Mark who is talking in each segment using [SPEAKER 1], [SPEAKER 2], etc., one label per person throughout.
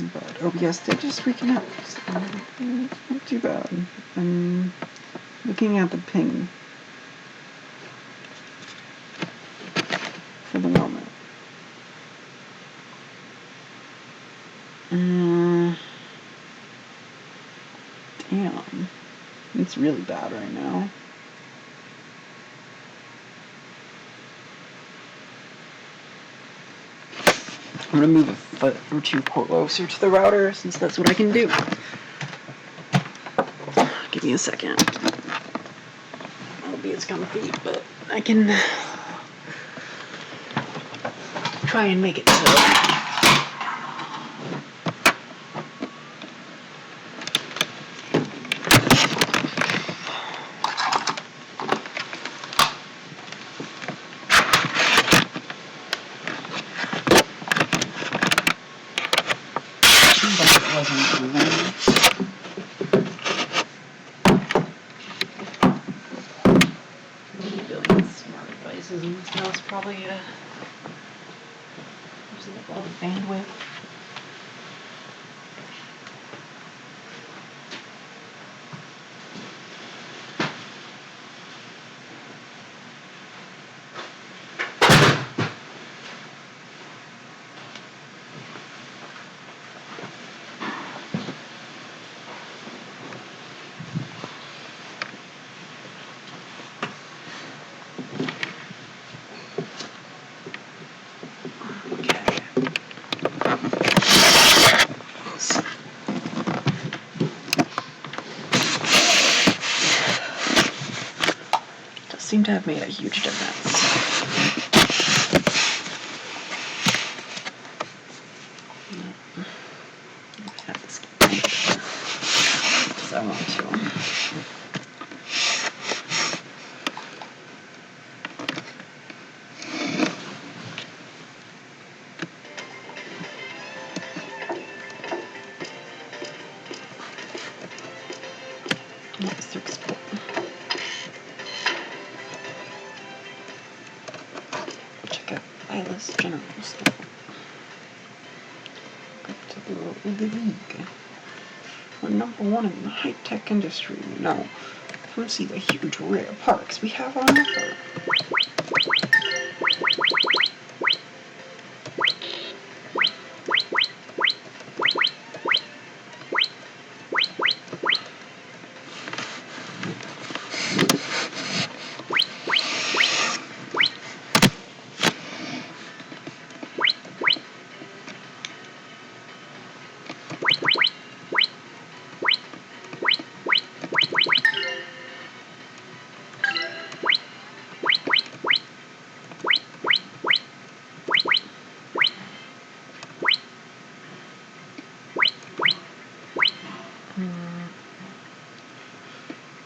[SPEAKER 1] But OBS did just reconnect, so not too bad. I'm looking at the ping for the moment. Damn. It's really bad right now. I'm gonna move a foot or two closer to the router since that's what I can do. Give me a second. I'll be as comfy, but I can try and make it so. In this house probably using up all the bandwidth. Seem to have made a huge difference. Have this because I want to. Let's explore. Check out Eyeless General Store. Up to the league. We're number one in the high-tech industry. Now, come see the huge array of products we have on offer.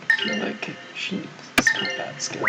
[SPEAKER 1] I feel like she needs this combat skill.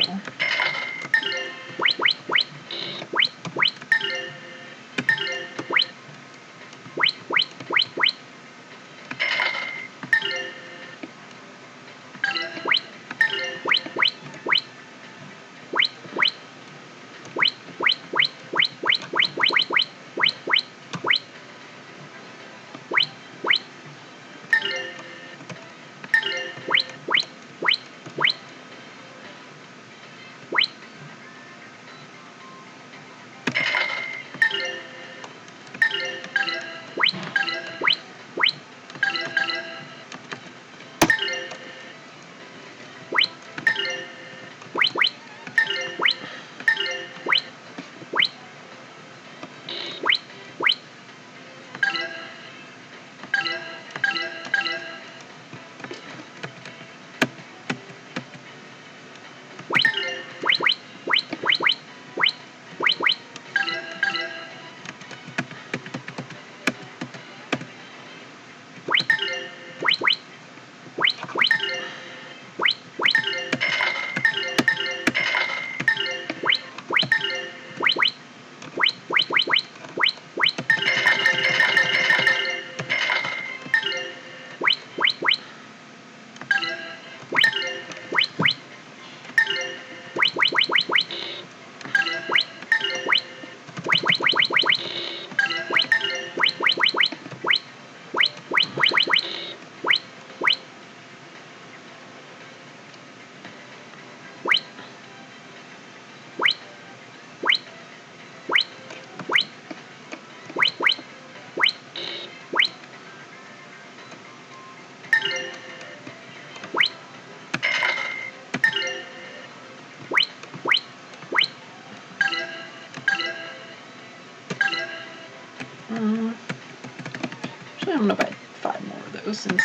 [SPEAKER 1] I'm gonna buy 5 more of those and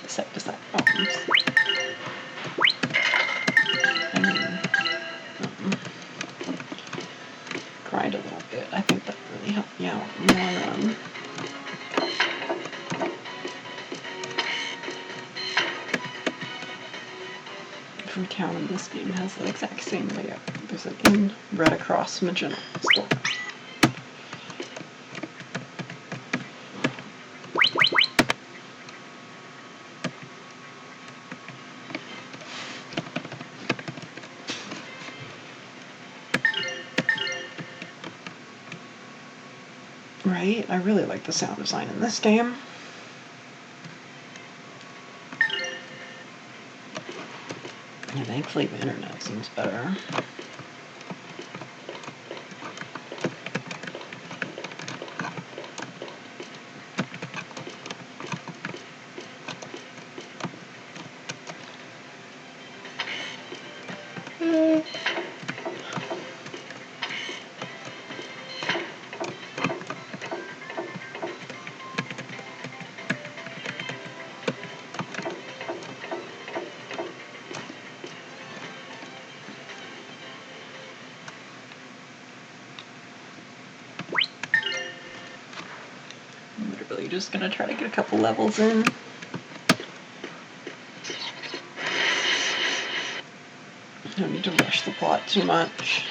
[SPEAKER 1] set aside bombs. Grind a little bit. I think that really helped me out more. Every town in this game has the exact same layout. There's an in, red across, magenta store. Right? I really like the sound design in this game. And thankfully the internet seems better. I'm literally just gonna try to get a couple levels in. I don't need to rush the plot too much.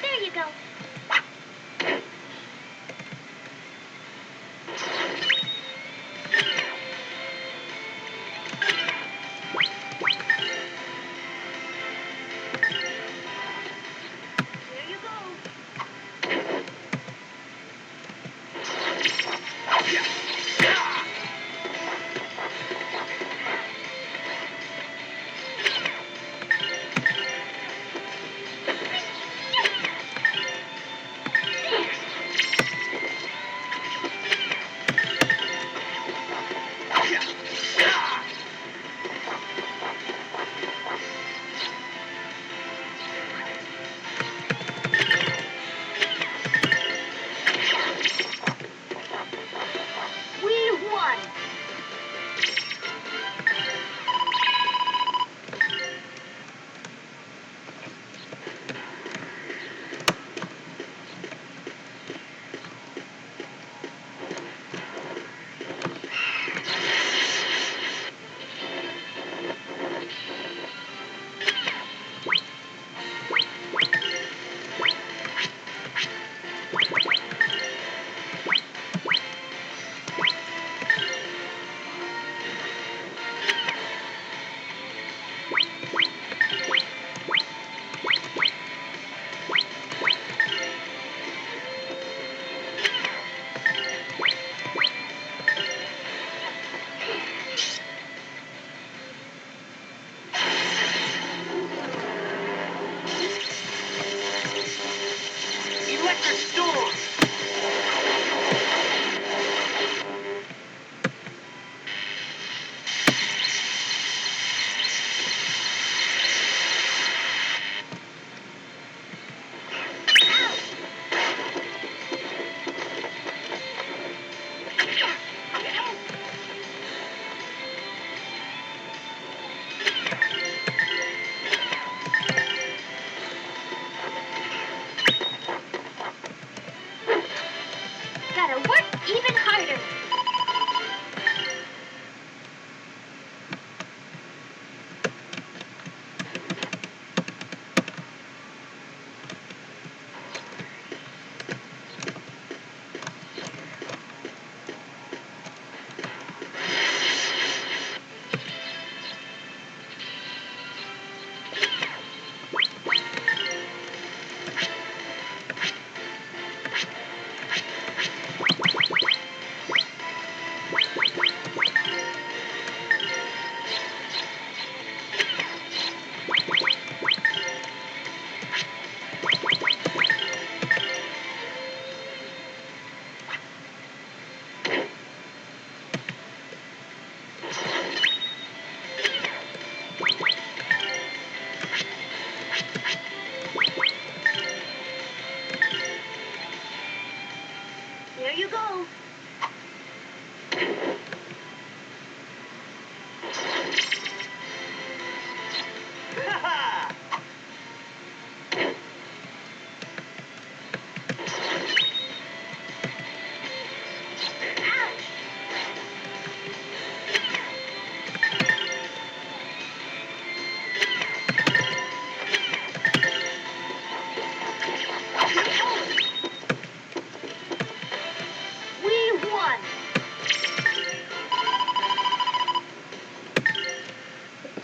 [SPEAKER 2] There you go.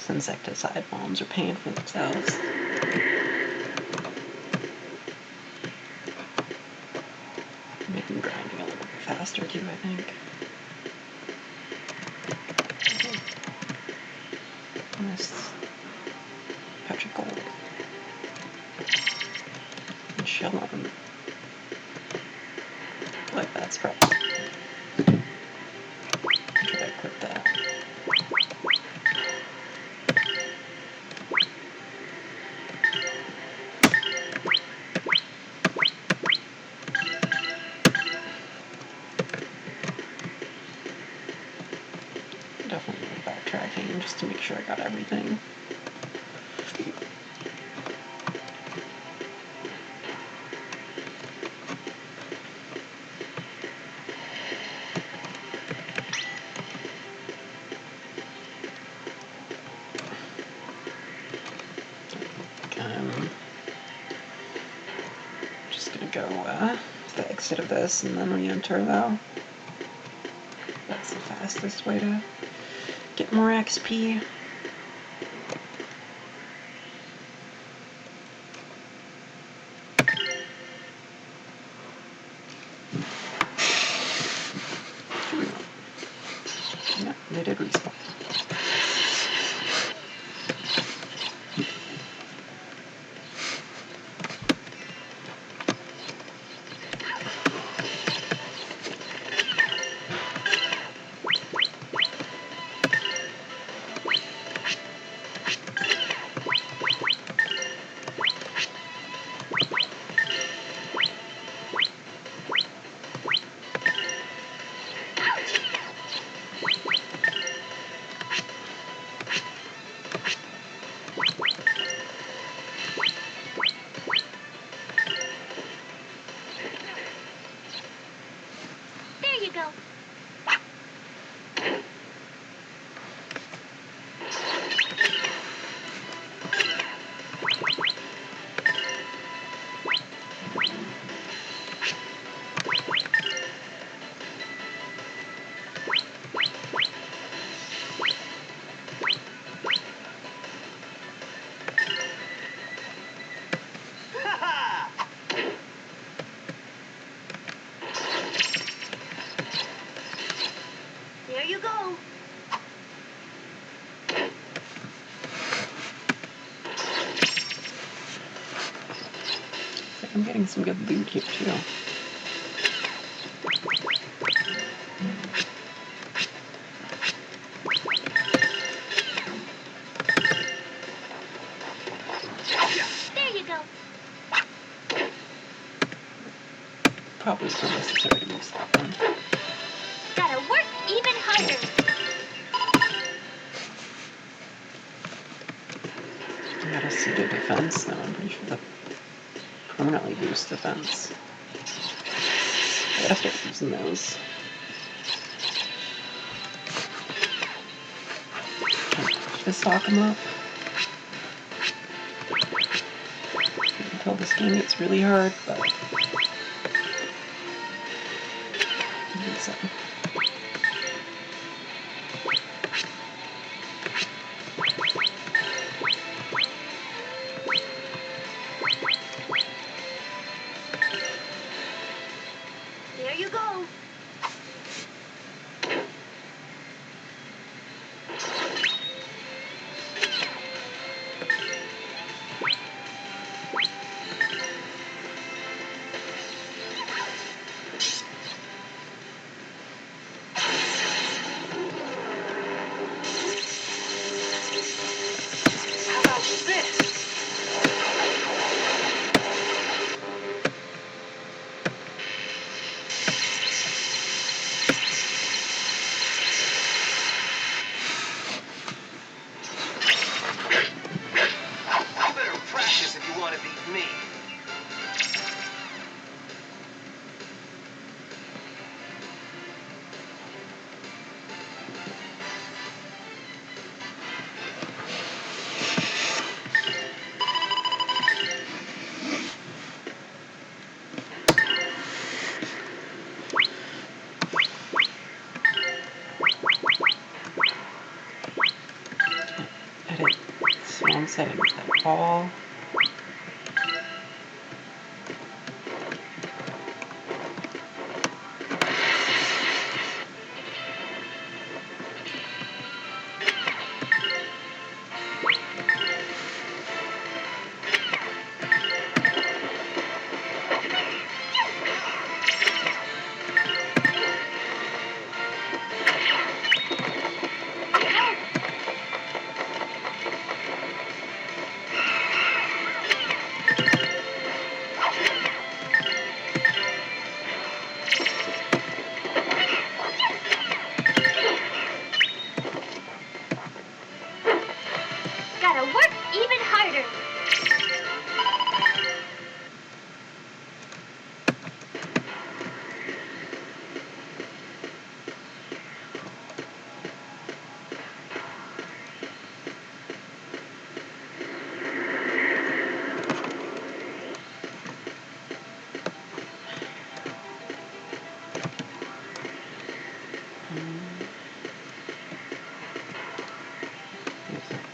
[SPEAKER 1] Those insecticide bombs are paying for themselves. Making grinding a little bit faster too, I think. And this petrichor and shellum. I like that spread. Try to equip that. Definitely backtracking just to make sure I got everything. Just gonna go to the exit of this and then re-enter though. That's the fastest way to get more XP. Yeah, they did respawn.
[SPEAKER 2] There you go.
[SPEAKER 1] I'm getting some good loot here too.
[SPEAKER 2] There you go.
[SPEAKER 1] Probably not necessary to use that one.
[SPEAKER 2] Gotta work even harder.
[SPEAKER 1] I got a seated defense though. I'm pretty sure that permanently boosts defense. I gotta start using those. Just stock them up until this game gets really hard, but I think so.
[SPEAKER 2] There you go.
[SPEAKER 1] I'm saying that all
[SPEAKER 2] Gotta work even harder.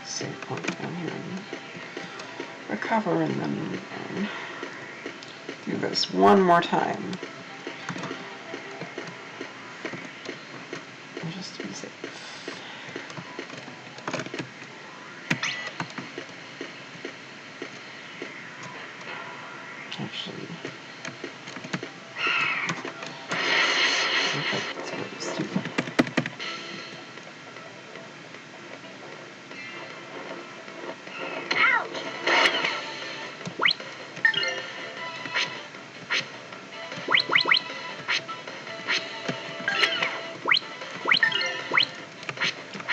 [SPEAKER 1] save point down here and recover, and then do this one more time. Just to be safe. Actually, I think that's really stupid.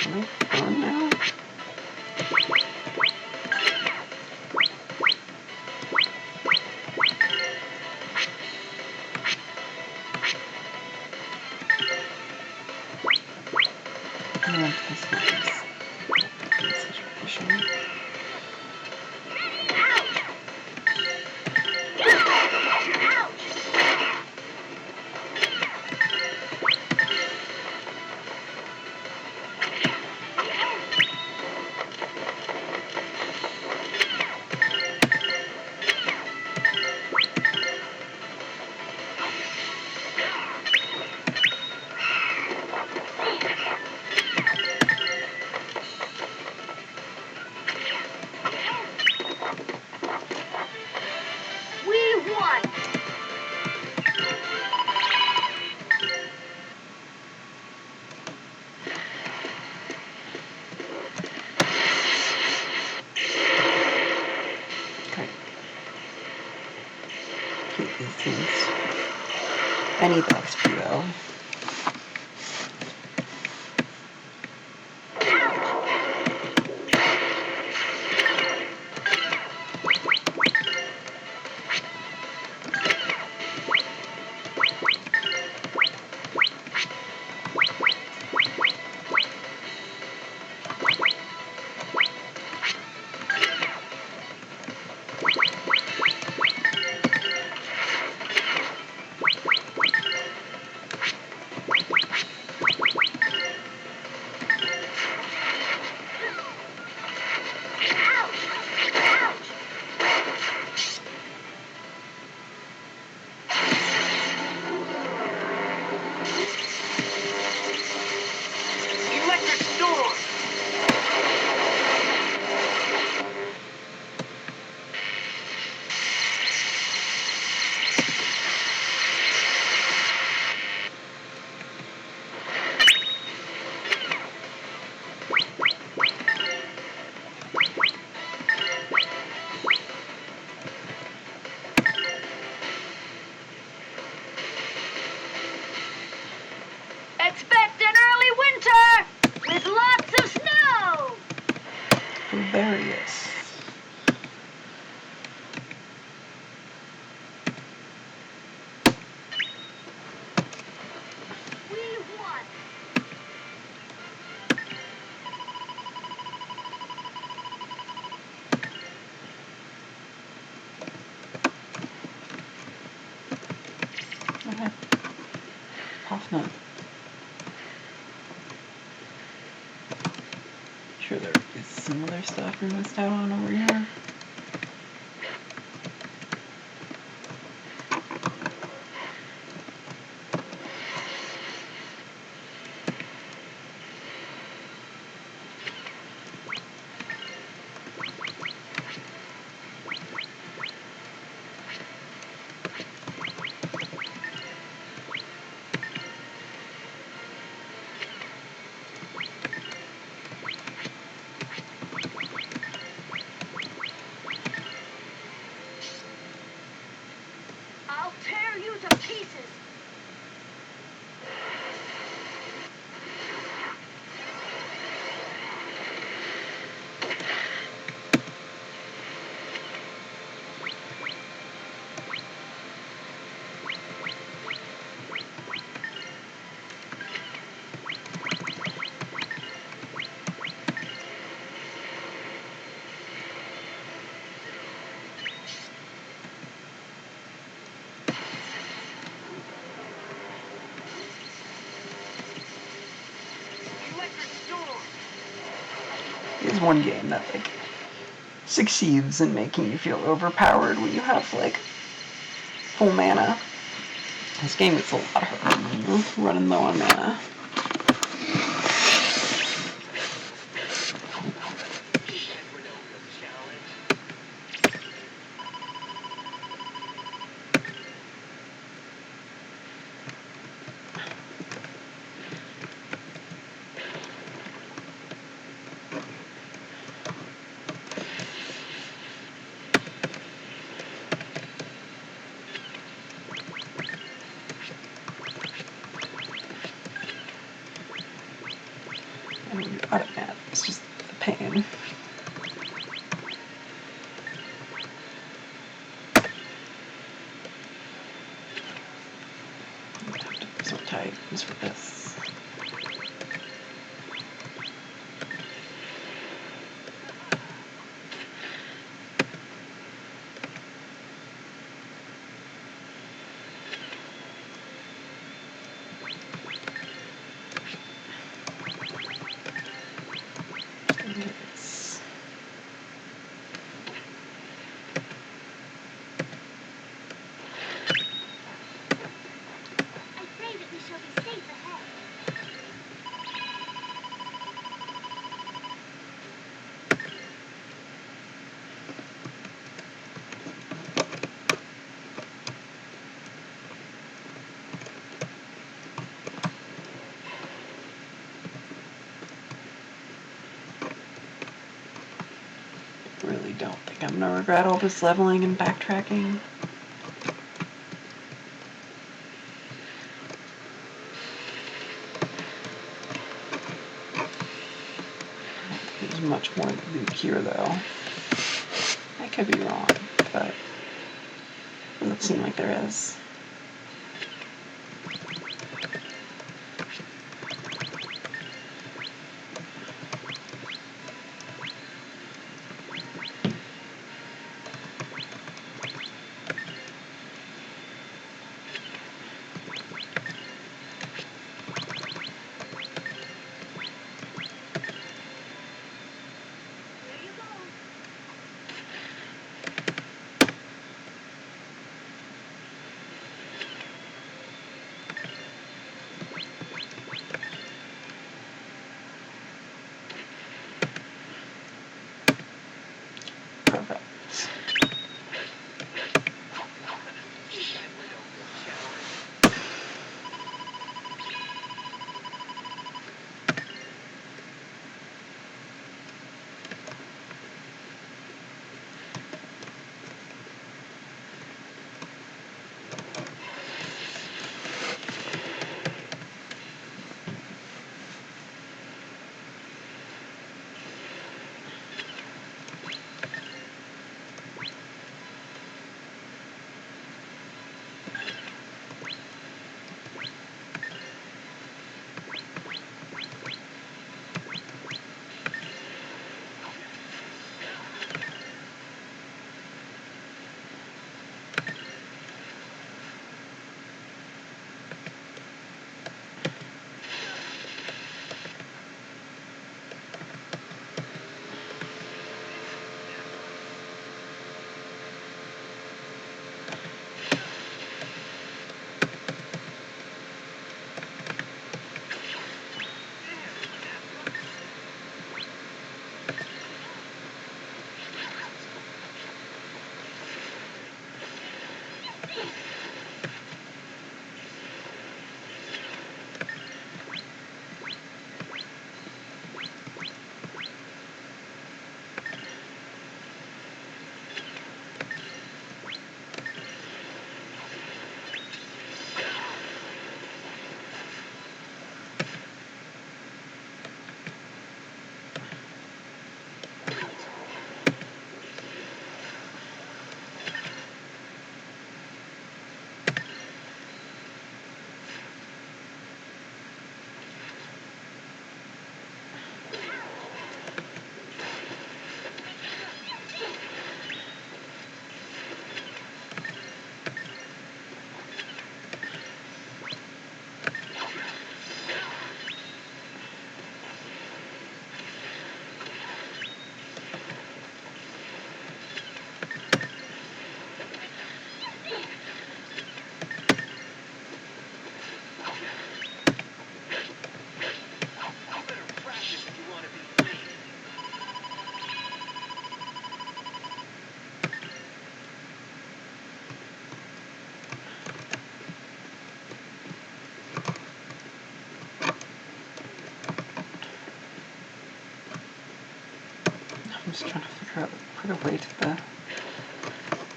[SPEAKER 1] Can I burn now? Situation.
[SPEAKER 2] We won.
[SPEAKER 1] Okay. Keep these things. I need the XP though.
[SPEAKER 2] Electric storm. Expect an early winter with lots of snow.
[SPEAKER 1] Various.
[SPEAKER 2] We won.
[SPEAKER 1] Okay. Off note. sure there is some other stuff we missed out on over here.
[SPEAKER 2] I'll tear you to pieces.
[SPEAKER 1] Here's one game that like succeeds in making you feel overpowered when you have like full mana. This game is a lot harder when you're running low on mana. And when you're out of mana, it's just a pain. I have to put some items for this. Yes.
[SPEAKER 2] I pray that we shall be safe ahead.
[SPEAKER 1] Really don't think I'm gonna regret all this leveling and backtracking. There's much more loot here though. I could be wrong, but it doesn't seem like there is.
[SPEAKER 2] Here you go.
[SPEAKER 1] I'm just trying to figure out where the way to the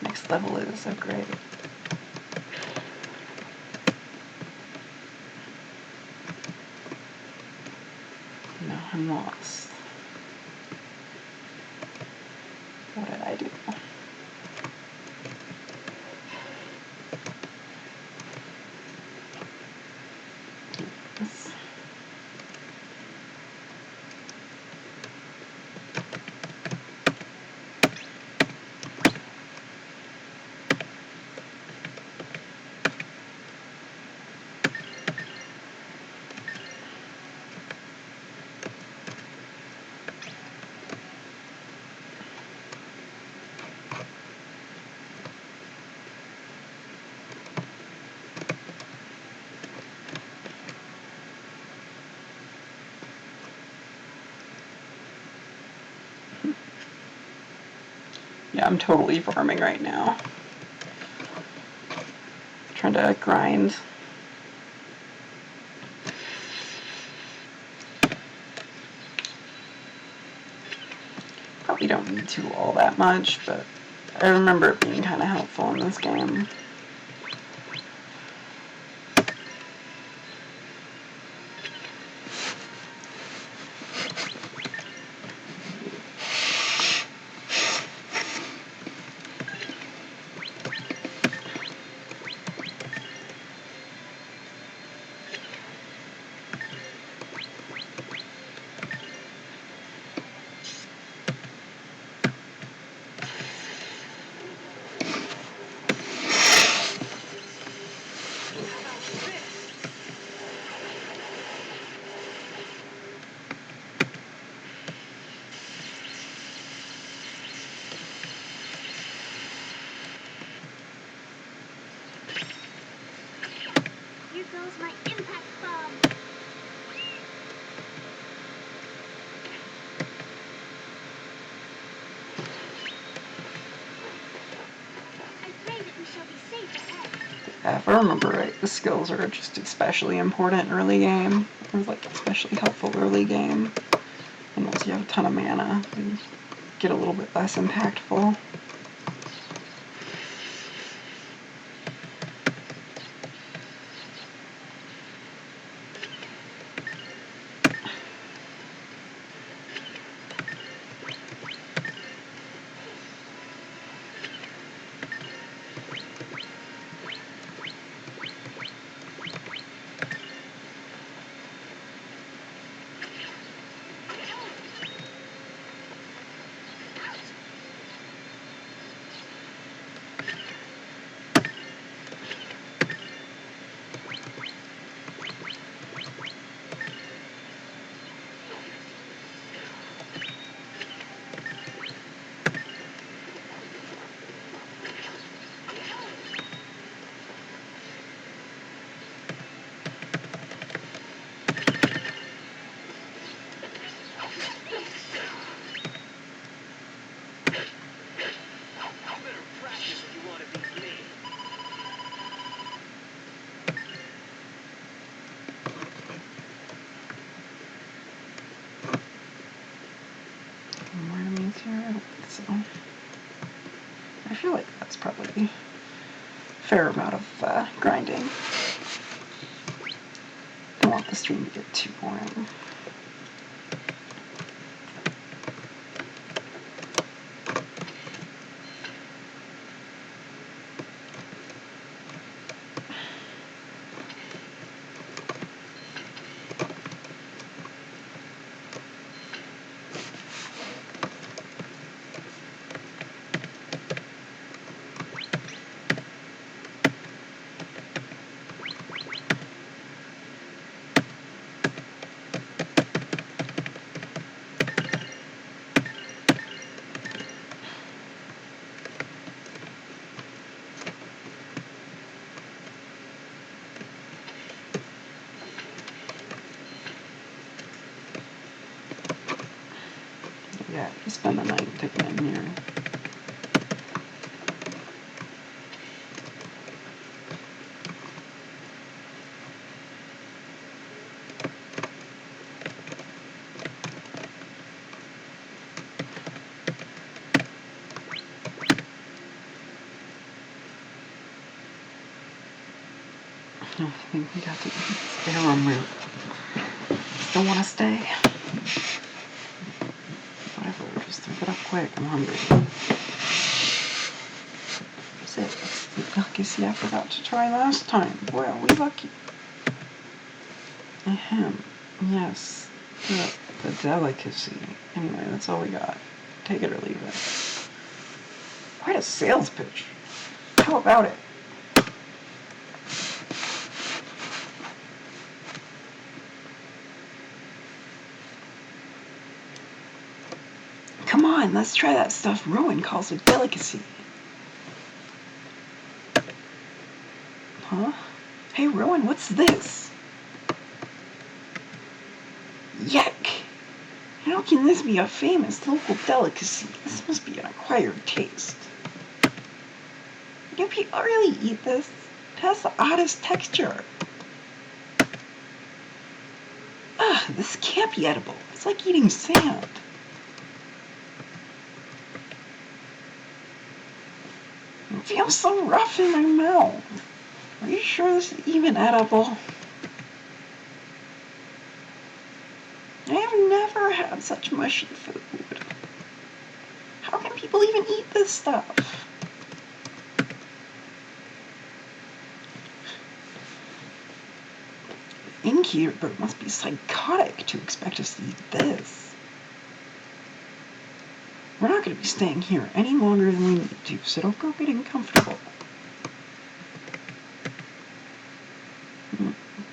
[SPEAKER 1] next level is. Oh, great. No, I'm lost. What did I do? This. Yeah, I'm totally farming right now. Trying to grind. Probably don't need to all that much, but I remember it being kind of helpful in this game.
[SPEAKER 2] Here goes my impact bomb. I pray that we shall be safe ahead.
[SPEAKER 1] If I remember right, the skills are just especially important early game, or like especially helpful early game. And once you have a ton of mana, they get a little bit less impactful. so I feel like that's probably a fair amount of grinding. Don't want the stream to get too boring. Yeah, just spend the night taking it in here. I think we got to eat this arrow root. Still want to stay? Whatever, just throw it up quick. I'm hungry. That's it. That's the delicacy I forgot to try last time. Boy, are we lucky. Ahem. Yes. The delicacy. Anyway, that's all we got. Take it or leave it. Quite a sales pitch. How about it? Come on, let's try that stuff Rowan calls a delicacy. Huh? Hey, Rowan, what's this? Yuck! How can this be a famous local delicacy? This must be an acquired taste. Do people really eat this? It has the oddest texture. Ugh, this can't be edible. It's like eating sand. It feels so rough in my mouth. Are you sure this is even edible? I have never had such mushy food. How can people even eat this stuff? Innkeeper must be psychotic to expect us to eat this. We're not going to be staying here any longer than we need to, so don't go getting comfortable.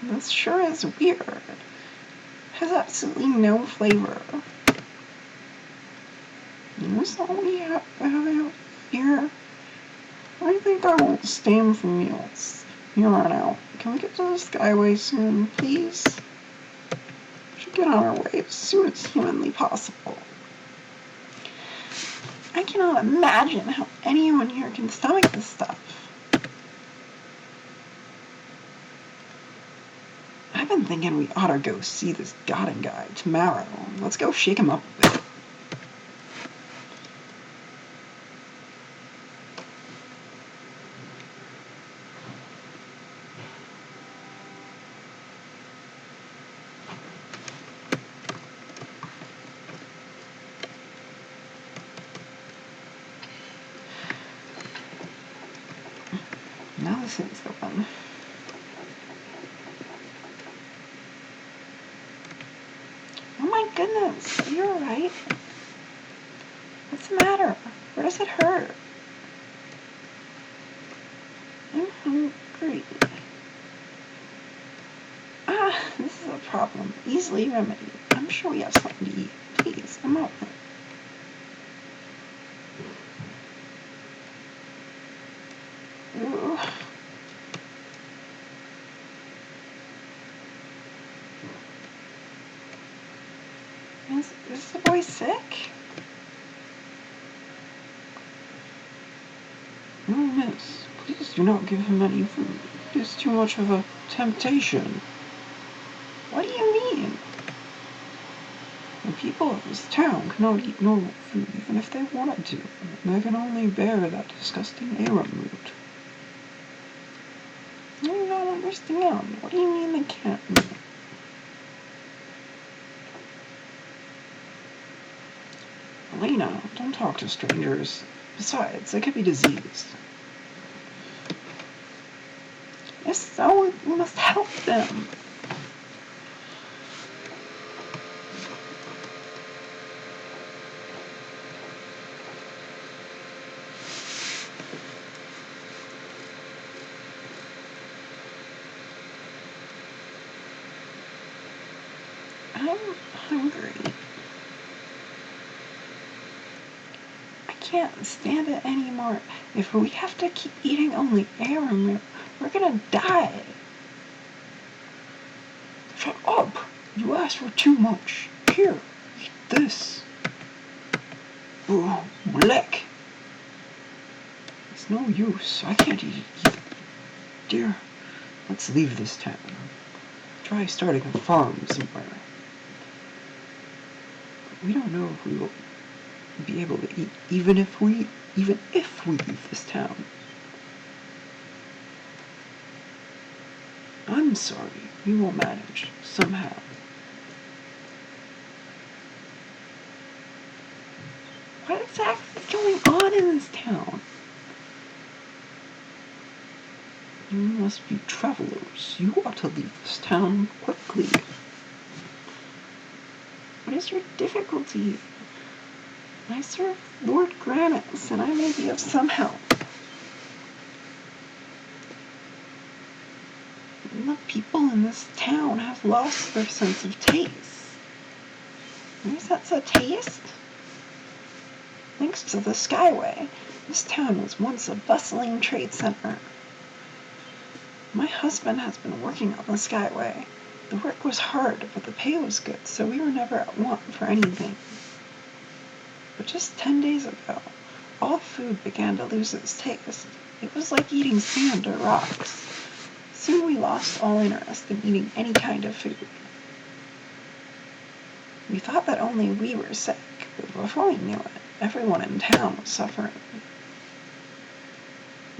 [SPEAKER 1] This sure is weird. It has absolutely no flavor. Is this all we have out here? I think I won't stand for meals here on out. Can we get to the Skyway soon, please? We should get on our way as soon as humanly possible. I cannot imagine how anyone here can stomach this stuff. I've been thinking we ought to go see this Godin guy tomorrow. Let's go shake him up a bit. Now the city's open. Oh my goodness, are you alright? What's the matter? Where does it hurt? I'm hungry. Ah, this is a problem. Easily remedied. I'm sure we have something to eat. Please, a moment. Ooh. Is the boy sick? No, miss. Please do not give him any food. It is too much of a temptation. What do you mean? The people of this town cannot eat normal food even if they wanted to. They can only bear that disgusting arum root. I don't understand. What do you mean they can't eat it? Elena, don't talk to strangers. Besides, they could be diseased. Yes, so we must help them. I'm hungry. I can't stand it anymore. If we have to keep eating only arum, we're gonna die. Shut up! You asked for too much. Here, eat this. Oh, lick. It's no use. I can't eat it either. Dear, let's leave this town. Try starting a farm somewhere. We don't know if we will be able to eat even if we leave this town. I'm sorry. We will manage somehow. What exactly is going on in this town? You must be travelers. You ought to leave this town quickly. What is your difficulty? I serve Lord Grannis, and I may be of some help. The people in this town have lost their sense of taste. Their sense of taste? Thanks to the Skyway, this town was once a bustling trade center. My husband has been working on the Skyway. The work was hard, but the pay was good, so we were never at want for anything. But just 10 days ago, all food began to lose its taste. It was like eating sand or rocks. Soon we lost all interest in eating any kind of food. We thought that only we were sick, but before we knew it, everyone in town was suffering.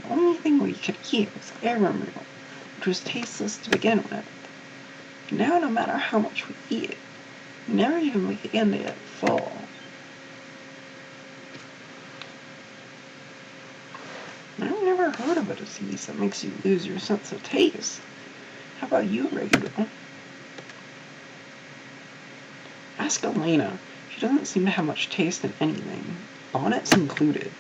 [SPEAKER 1] The only thing we could eat was arum root, which was tasteless to begin with. Now, no matter how much we eat, we never even begin to get full. I've never heard of a disease that makes you lose your sense of taste. How about you, Regulo? Ask Elena. She doesn't seem to have much taste in anything, bonnets included.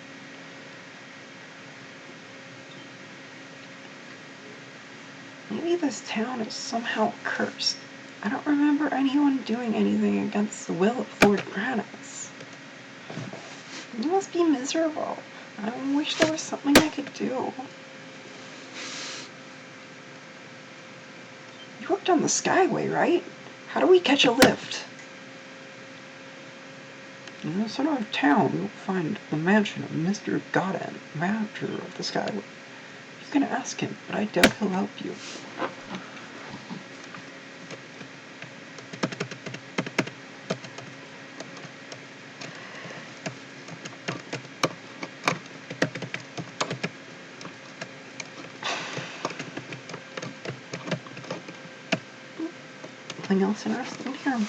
[SPEAKER 1] Maybe this town is somehow cursed. I don't remember anyone doing anything against the will of Lord Grannis. You must be miserable. I wish there was something I could do. You worked on the Skyway, right? How do we catch a lift? In the center of town, you'll find the mansion of Mr. Godden, manager of the Skyway. You can ask him, but I doubt he'll help you. Nothing else interesting here.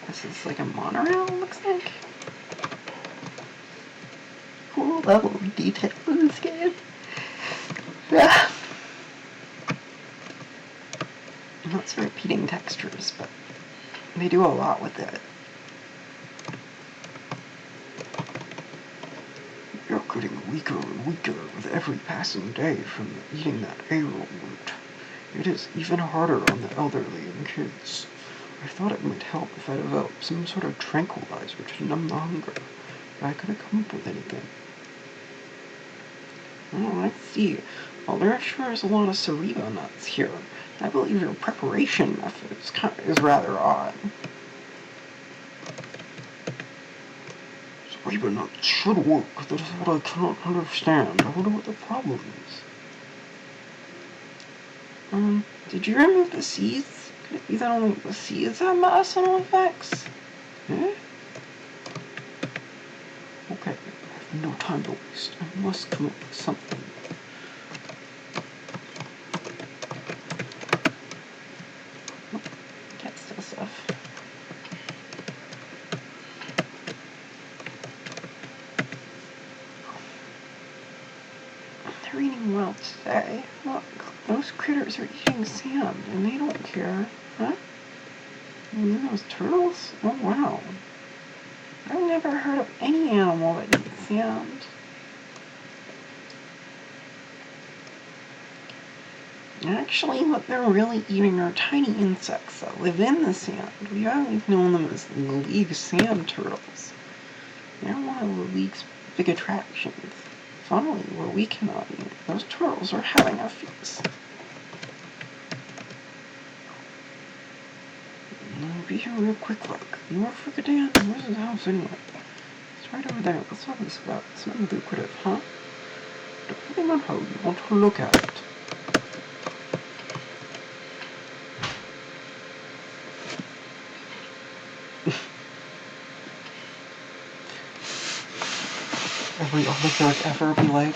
[SPEAKER 1] This is like a monorail, looks like. Cool level of detail in this game. Yeah. Lots of repeating textures, but they do a lot with it. You're getting weak weaker and weaker with every passing day from eating that arrow root. It is even harder on the elderly and kids. I thought it might help if I developed some sort of tranquilizer to numb the hunger, but I couldn't come up with anything. Oh, I see. Well, there sure is a lot of Cerebo nuts here. I believe your preparation method is rather odd. Cerebo nuts should work. That is what I cannot understand. I wonder what the problem is. Did you remove the seeds? Could it be that only the seeds have medicinal effects? Eh? Okay, I have no time to waste. I must come up with something. Cat still stuff. They're eating well today. Look, those critters are eating sand, and they don't care. Huh? And those turtles? Oh, wow. I've never heard of any animal that eats sand. Actually, what they're really eating are tiny insects that live in the sand. We always known them as the league's sand turtles. They're one of the league's big attractions. Finally, where we cannot eat, those turtles are having a feast. I'll be here real quick, look. You work for Gadan? Where's his house anyway? It's right over there. Let's talk this about something lucrative, huh? Depending on how you want to look at it. Every autocorrect ever be like...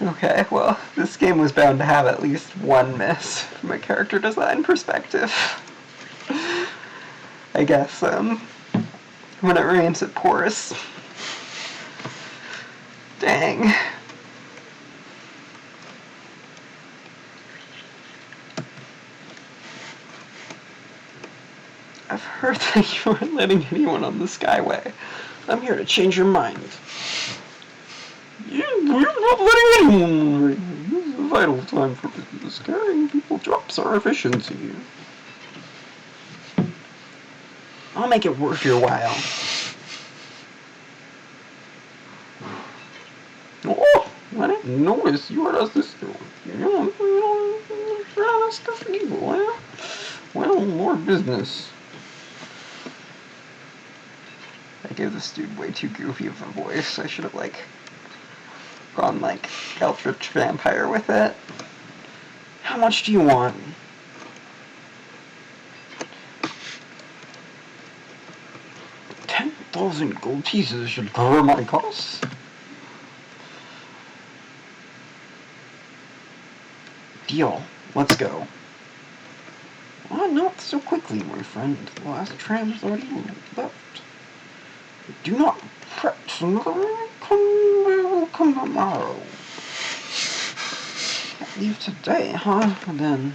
[SPEAKER 1] Okay, well, this game was bound to have at least one miss from a character design perspective. I guess, when it rains it pours. Dang. I've heard that you aren't letting anyone on the Skyway. I'm here to change your mind. We're not letting anyone. This is a vital time for business. Carrying people drops our efficiency. I'll make it worth your while. Oh, I didn't notice you had assistant. You don't stuff evil, eh? Well, more business. I gave this dude way too goofy of a voice. I should have, gone, Eldritch Vampire with it. How much do you want? $10,000 gold pieces should cover my costs. Deal. Let's go. Not so quickly, my friend. The last tram has already left. Do not fret. Will come tomorrow. Can't leave today, huh? Then.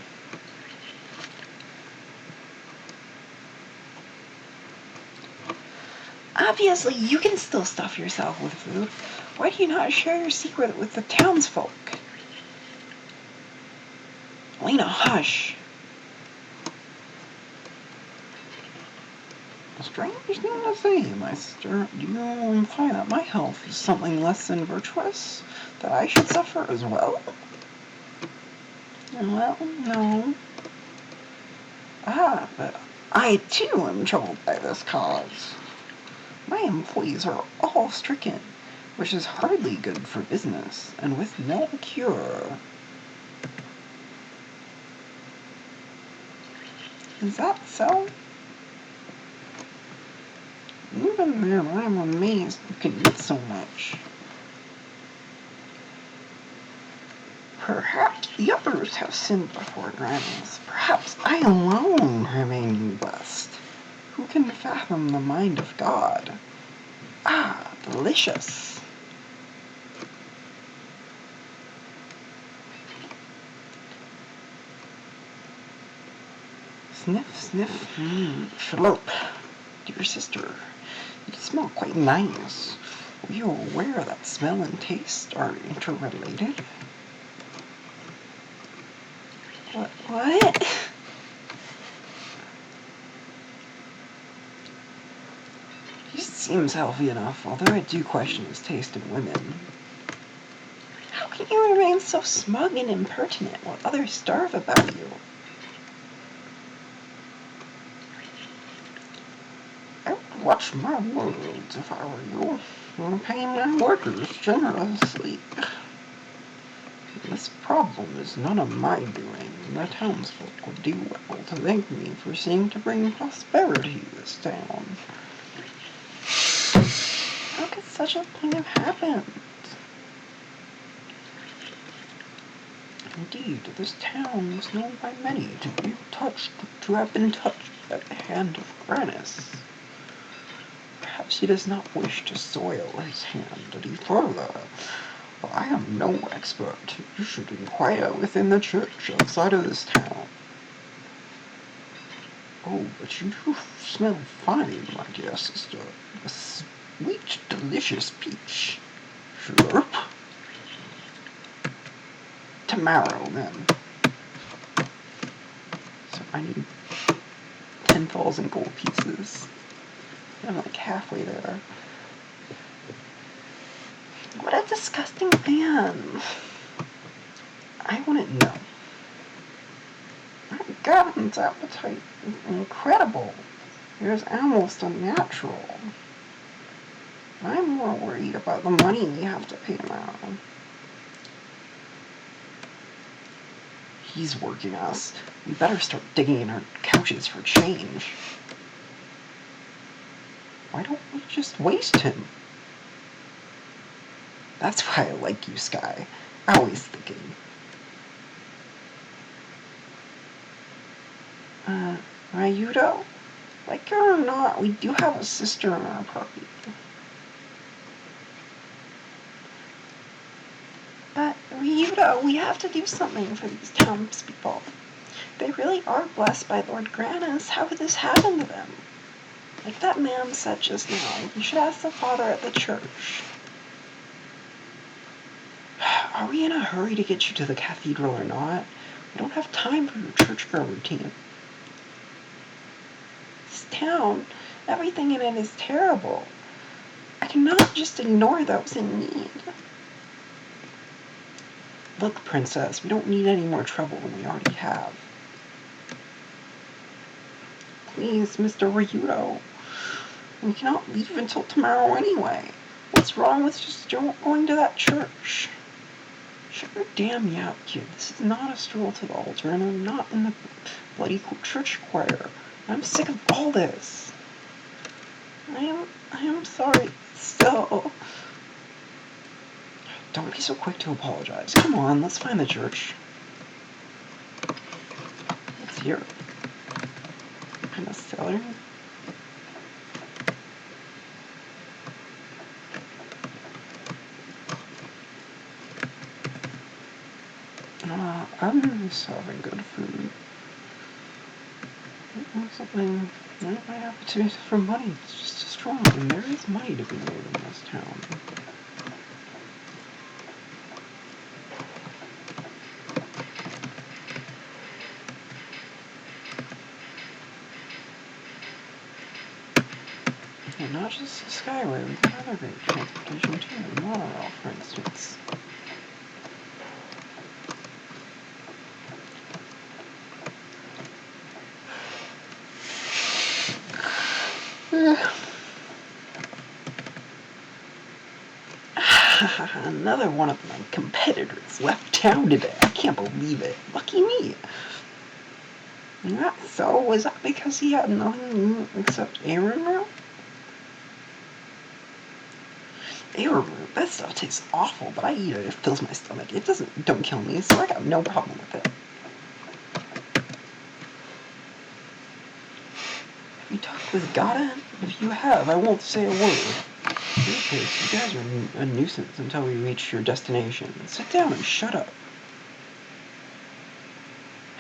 [SPEAKER 1] Obviously, you can still stuff yourself with food. Why do you not share your secret with the townsfolk? Lena, hush. A strange thing to say, my sister. Do you imply that my health is something less than virtuous? That I should suffer as well? Well, no. But I too am troubled by this cause. My employees are all stricken, which is hardly good for business, and with no cure. Is that so? Even then, I am amazed you can eat so much. Perhaps the others have sinned before Grammys. Perhaps I alone remain blessed. Who can fathom the mind of God? Ah, delicious. Sniff, sniff. Shalope. Dear sister, you smell quite nice. Were you aware that smell and taste are interrelated? What? He seems healthy enough, although I do question his taste in women. How can you remain so smug and impertinent while others starve about you? I would watch my words if I were you, and pay my workers generously. This problem is none of my doing, and the townsfolk would do well to thank me for seeking to bring prosperity to this town. How could such a thing have happened? Indeed, this town is known by many to have been touched by the hand of Grannis. Perhaps he does not wish to soil his hand any further. But I am no expert. You should inquire within the church outside of this town. Oh, but you do smell fine, my dear sister. A sweet, delicious peach. Slurp. Tomorrow, then. So I need 10,000 gold pieces. I'm like halfway there. What a disgusting man. I wouldn't know. My garden's appetite is incredible. It is almost unnatural. I'm more worried about the money we have to pay now. He's working us. We better start digging in our couches for change. Why don't we just waste him? That's why I like you, Sky. Always thinking. Ryudo? Like it or not, we do have a sister in our party. But, Ryudo, we have to do something for these townspeople. They really are blessed by Lord Grannis. How could this happen to them? Like that man said just now, we should ask the father at the church. Are we in a hurry to get you to the cathedral or not? We don't have time for your church girl routine. This town, everything in it is terrible. I cannot just ignore those in need. Look, Princess, we don't need any more trouble than we already have. Please, Mr. Ryudo. We cannot leave until tomorrow anyway. What's wrong with just going to that church? Shut your damn yap, kid. This is not a stroll to the altar, and I'm not in the bloody church choir. I'm sick of all this. I am sorry. Still. Don't be so quick to apologize. Come on, let's find the church. It's here. In a cellar. I'm serving good food. Something. My appetite for money is just as strong, and there is money to be made in this town. And not just the Skyway, we've got other great transportation too. The monorail, for instance. Another one of my competitors left town today. I can't believe it. Lucky me. Not so. Was that because he had nothing except Arrowroot? Arrowroot? That stuff tastes awful, but I eat it. It fills my stomach. It don't kill me, so I got no problem with it. Have you talked with Gata? If you have, I won't say a word. In any case, you guys are a nuisance until we reach your destination. Sit down and shut up.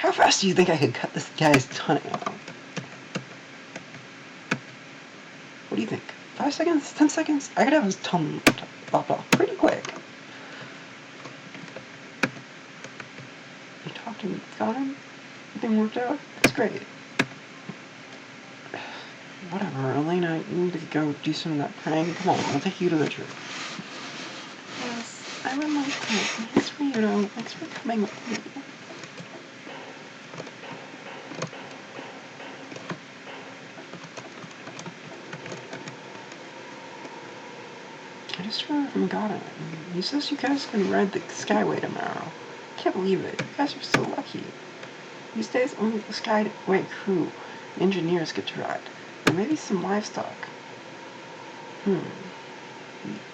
[SPEAKER 1] How fast do you think I could cut this guy's tongue out? What do you think? 5 seconds? 10 seconds? I could have his tongue lopped off pretty quick. You talked to him, got him? Everything worked out? That's great. Whatever, Elena, you need to go do some of that praying. Come on, I'll take you to the church. Yes, I would like to. Thanks for, thanks for coming with me. I just heard from God. He says you guys can ride the Skyway tomorrow. Can't believe it. You guys are so lucky. These days, only the Skyway crew, engineers get to ride. Or maybe some livestock. We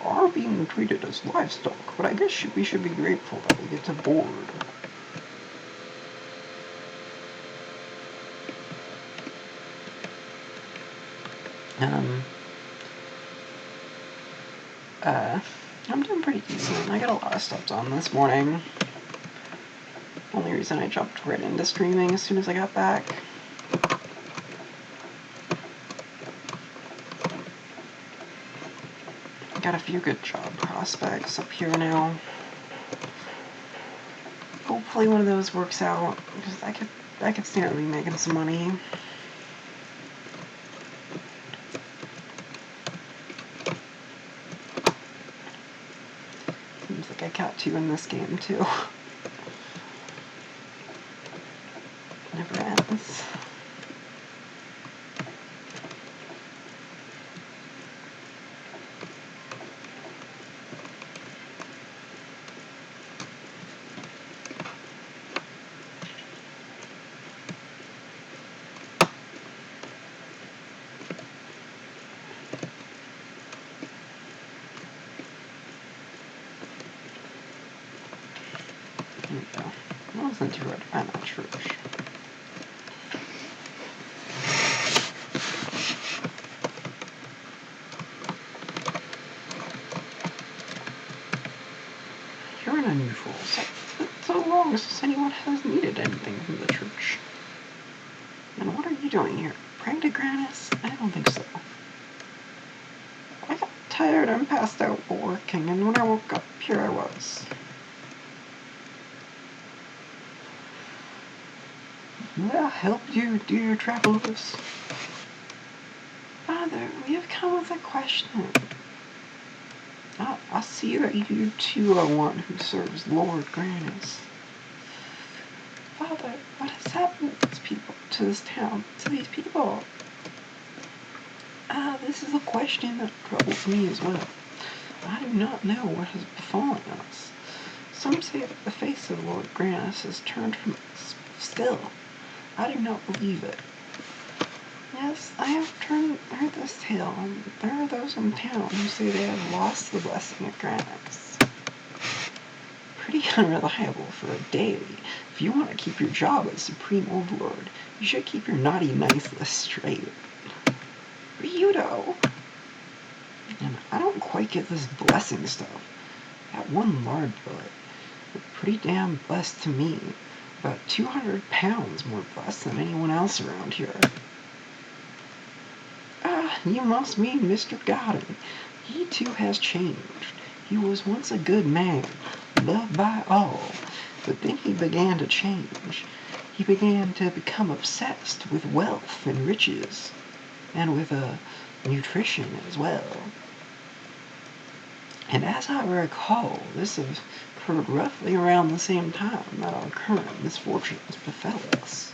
[SPEAKER 1] are being treated as livestock, but I guess we should be grateful that we get to board. I'm doing pretty decent. I got a lot of steps on this morning. Only reason I jumped right into streaming as soon as I got back. I got a few good job prospects up here now. Hopefully one of those works out, because I could stand to be making some money. Seems like I got 2 in this game too. Never ends. There we go. That wasn't too hard to find that church. You're an unusual. So long since anyone has needed anything from the church. And what are you doing here? Praying to Grannis? I don't think so. I got tired and passed out while working, and when I woke up, here I was. May I help you, dear travelers? Father, we have come with a question. I see that you too are one who serves Lord Grannis. Father, what has happened to this town, to these people? This is a question that troubles me as well. I do not know what has befallen us. Some say that the face of Lord Grannis has turned from us. Still, I do not believe it. Yes, I have heard this tale, and there are those in town who say they have lost the blessing of Grannis. Pretty unreliable for a deity. If you want to keep your job as Supreme Overlord, you should keep your naughty nice list straight. Ryudo! And I don't quite get this blessing stuff. That one lard bullet, pretty damn blessed to me. About 200 pounds more blessed than anyone else around here. You must mean Mr. Godden. He too has changed. He was once a good man, loved by all, but then he began to change. He began to become obsessed with wealth and riches, and with nutrition as well. And as I recall, this occurred roughly around the same time that our current misfortunes befell us.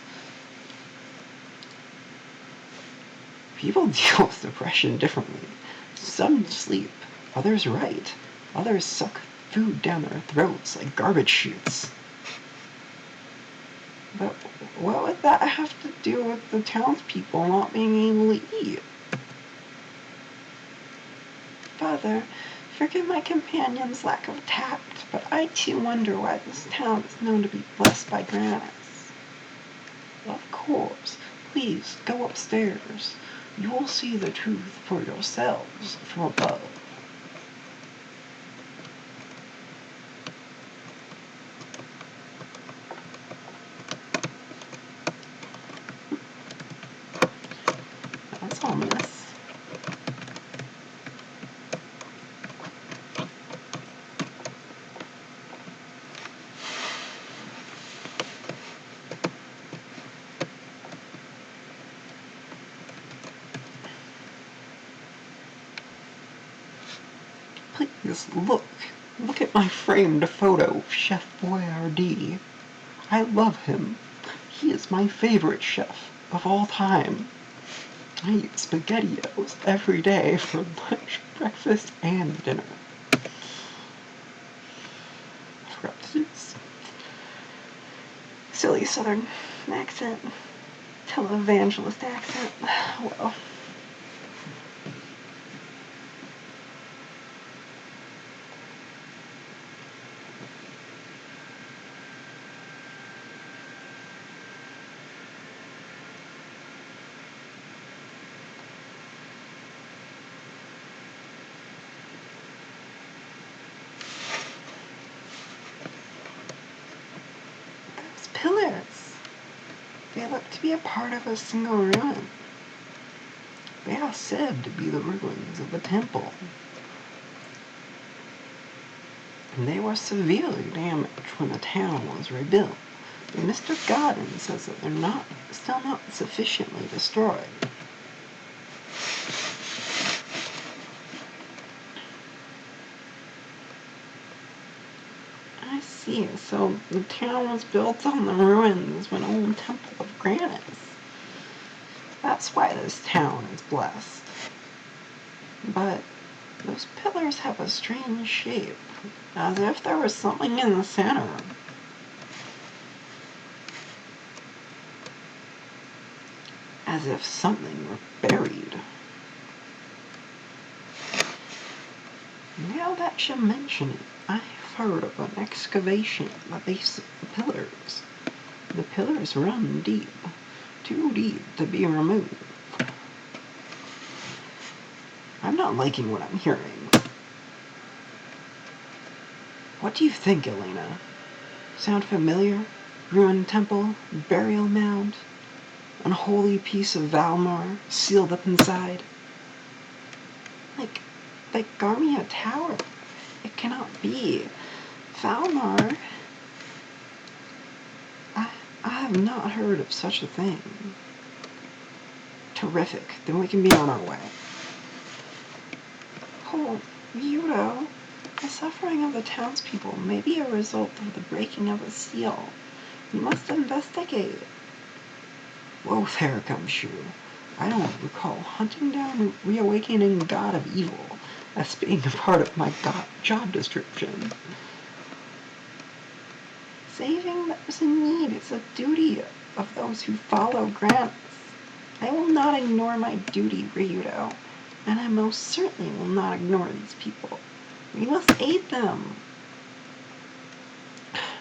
[SPEAKER 1] People deal with depression differently. Some sleep, others write, others suck food down their throats like garbage chutes. But what would that have to do with the townspeople not being able to eat? Father, forgive my companion's lack of tact, but I too wonder why this town is known to be blessed by Grannis. Of course, please go upstairs. You will see the truth for yourselves from above. Just look at my framed photo of Chef Boyardee. I love him. He is my favorite chef of all time. I eat SpaghettiOs every day for lunch, breakfast, and dinner. I forgot to do this. Silly southern accent. Televangelist accent. Well. Those pillars. They look to be a part of a single ruin. They are said to be the ruins of the temple. And they were severely damaged when the town was rebuilt. And Mr. Garden says that they're still not sufficiently destroyed. I see. So the town was built on the ruins of an old temple of granite. That's why this town is blessed. But those pillars have a strange shape, as if there was something in the center. As if something were buried. Now that you mention it, I've heard of an excavation at the base of the pillars. The pillars run deep, too deep to be removed. I'm not liking what I'm hearing. What do you think, Elena? Sound familiar? Ruined temple, burial mound, unholy piece of Valmar sealed up inside. Like Garmia Tower. It cannot be. Valmar? I have not heard of such a thing. Terrific. Then we can be on our way. Oh, Ryudo. The suffering of the townspeople may be a result of the breaking of a seal. You must investigate. Whoa there, Gumshoe. I don't recall hunting down a reawakening god of evil as being a part of my job description. Saving those in need is a duty of those who follow grants. I will not ignore my duty, Ryudo, and I most certainly will not ignore these people. We must aid them.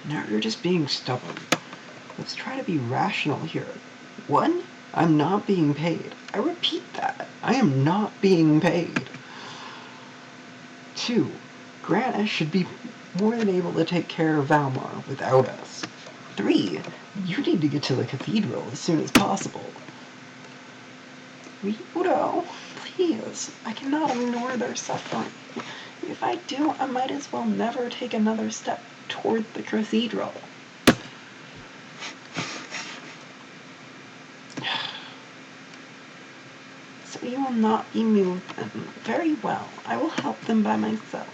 [SPEAKER 1] Now you're just being stubborn. Let's try to be rational here. 1, I'm not being paid. I repeat that. I am not being paid. 2, Granta should be more than able to take care of Valmar without us. 3, you need to get to the cathedral as soon as possible. Ryudo, please, I cannot ignore their suffering. If I do, I might as well never take another step toward the cathedral. So you will not be moved then. Very well, I will help them by myself.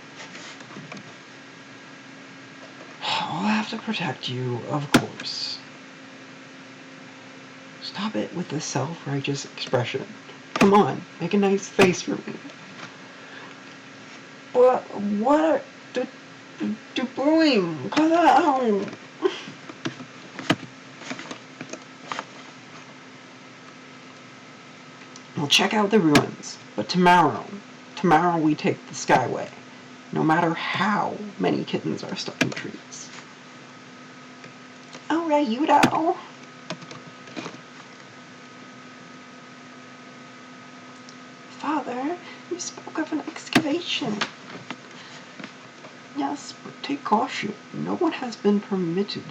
[SPEAKER 1] I'll have to protect you, of course. Stop it with the self-righteous expression. Come on, make a nice face for me. What are you doing? Come on. We'll check out the ruins, but tomorrow we take the Skyway, no matter how many kittens are stuck in trees. Oh, Ryudo. Father, you spoke of an excavation. Yes, but take caution. No one has been permitted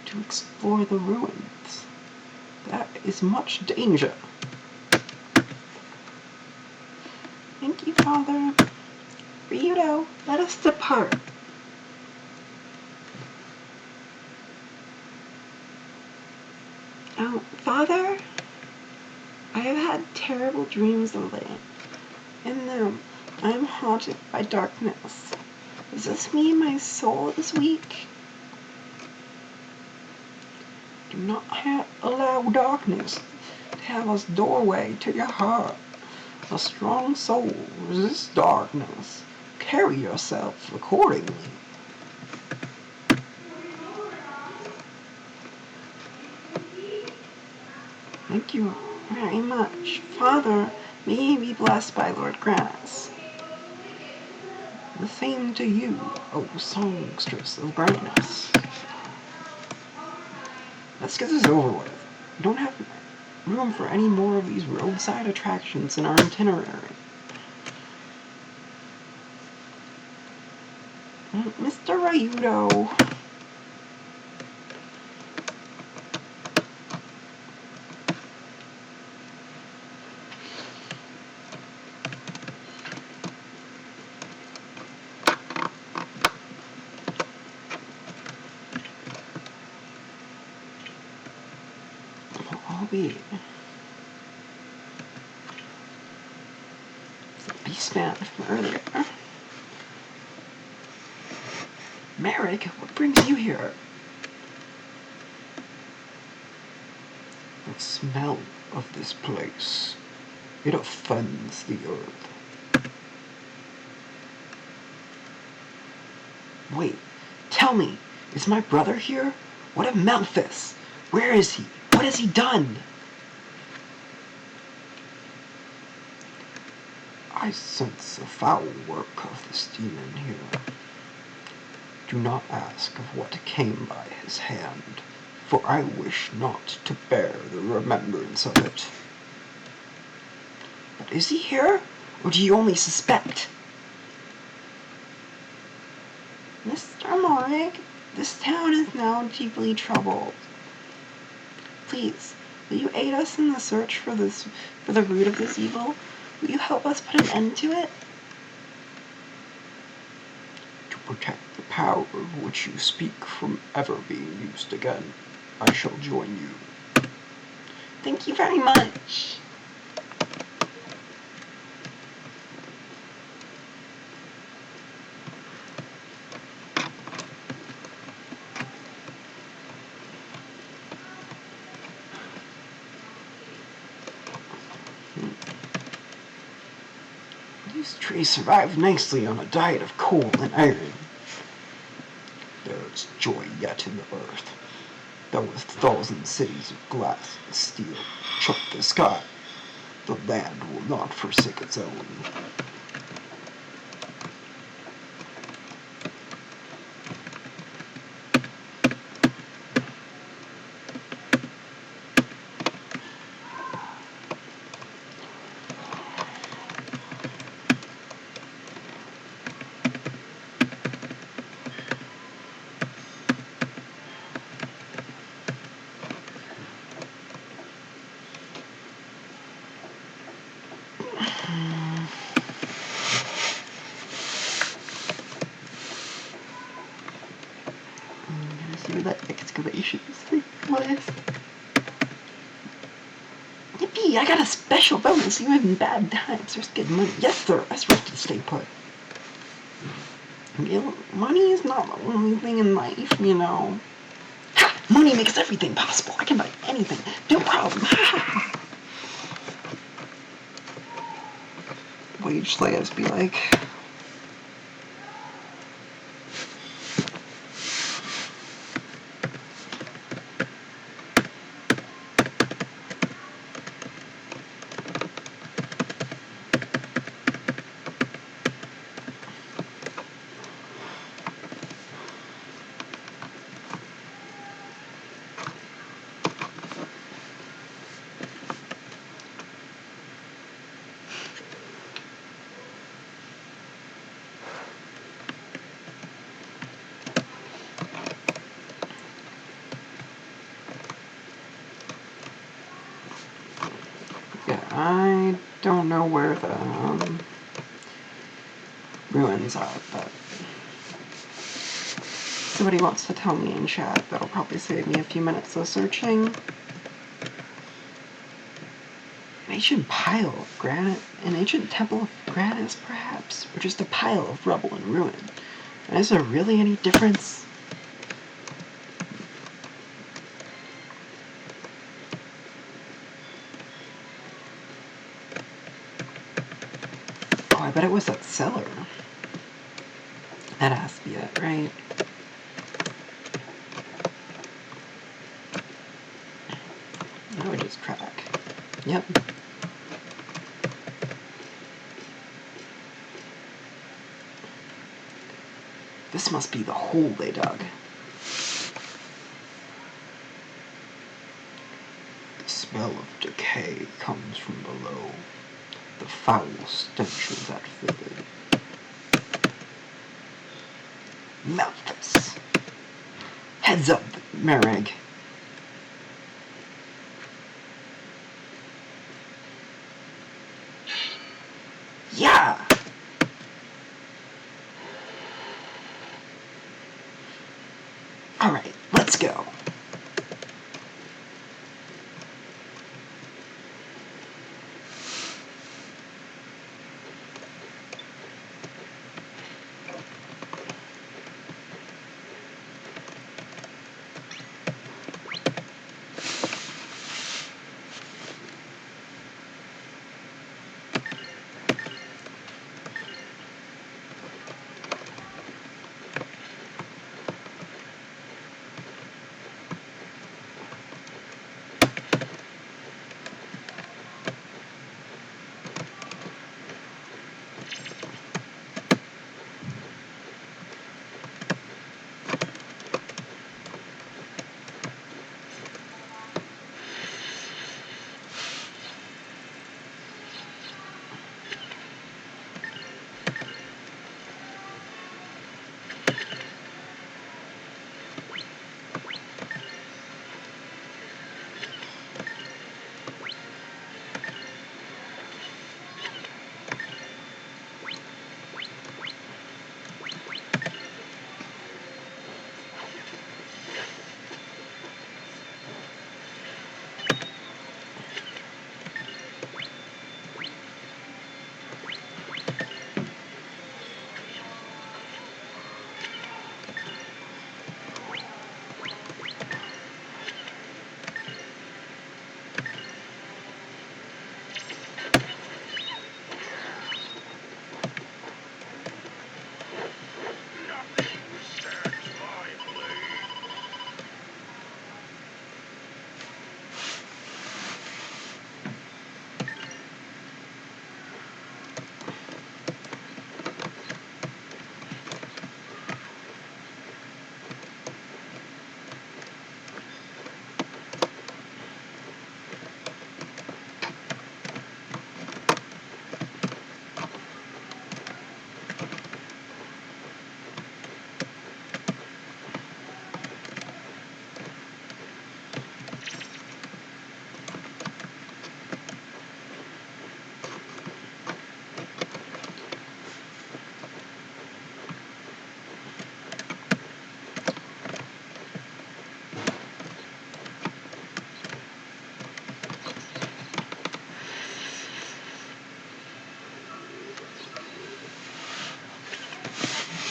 [SPEAKER 1] to explore the ruins. That is much danger. Thank you, Father. Ryudo, let us depart. Oh, Father, I have had terrible dreams of late. In them, I am haunted by darkness. Does this mean my soul is weak? Do not allow darkness to have a doorway to your heart. A strong soul resists darkness. Carry yourself accordingly. Thank you very much. Father, may you be blessed by Lord Grass. The same to you, O songstress of brightness. Let's get this over with. We don't have room for any more of these roadside attractions in our itinerary. Mr. Ryudo. I'll be Beastman from earlier. Merrick, what brings you here? The smell of this place. It offends the earth. Wait, tell me, is my brother here? What of Memphis? Where is he? What has he done? I sense the foul work of this demon here. Do not ask of what came by his hand, for I wish not to bear the remembrance of it. But is he here, or do you only suspect? Mr. Morrig, this town is now deeply troubled. Please, will you aid us in the search for the root of this evil? Will you help us put an end to it? To protect the power of which you speak from ever being used again, I shall join you. Thank you very much. These trees survive nicely on a diet of coal and iron. There is joy yet in the earth, though with 1,000 cities of glass and steel choke the sky, the land will not forsake its own. See where that excavation is taking place. Yippee, I got a special bonus even in bad times. There's good money. Yes, sir, I swear to stay put. You know, money is not the only thing in life, you know. Ha! Money makes everything possible. I can buy anything. No problem. Wage slayers be like... Yeah, I don't know where the ruins are, but if somebody wants to tell me in chat, that'll probably save me a few minutes of searching. ancient pile of granite, an ancient temple of granite, perhaps, or just a pile of rubble and ruin. And is there really any difference? Oh, I bet it was that cellar. That has to be it, right? Now we just track. Yep. This must be the hole they dug. The smell of decay comes from below. The foul stenches that fill it. Malthus! Heads up, Mereg! Yeah! Alright, let's go.